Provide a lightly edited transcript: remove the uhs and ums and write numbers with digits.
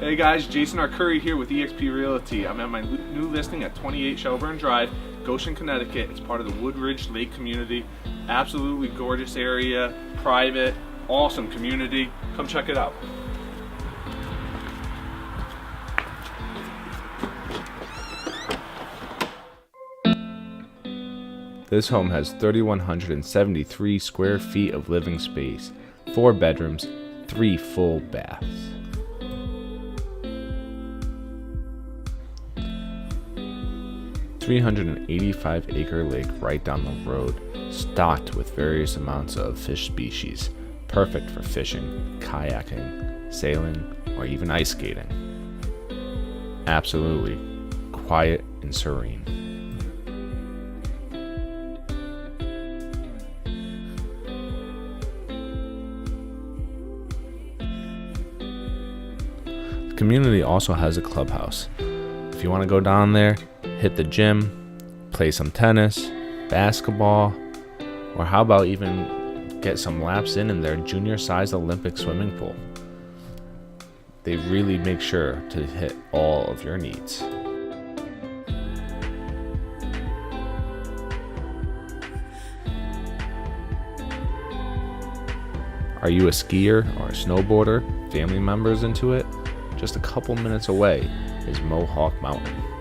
Hey guys, Jason R. Curry here with eXp Realty. I'm at my new listing at 28 Shelbourne Drive, Goshen, Connecticut. It's part of the Woodridge Lake community. Absolutely gorgeous area, private, awesome community. Come check it out. This home has 3,173 square feet of living space, 4 bedrooms, 3 full baths. $385-acre lake right down the road, stocked with various amounts of fish species, perfect for fishing, kayaking, sailing, or even ice skating. Absolutely quiet and serene. The community also has a clubhouse. If you want to go down there, hit the gym, play some tennis, basketball, or how about even get some laps in their junior-sized Olympic swimming pool. They really make sure to hit all of your needs. Are you a skier or a snowboarder? Family members into it? Just a couple minutes away is Mohawk Mountain.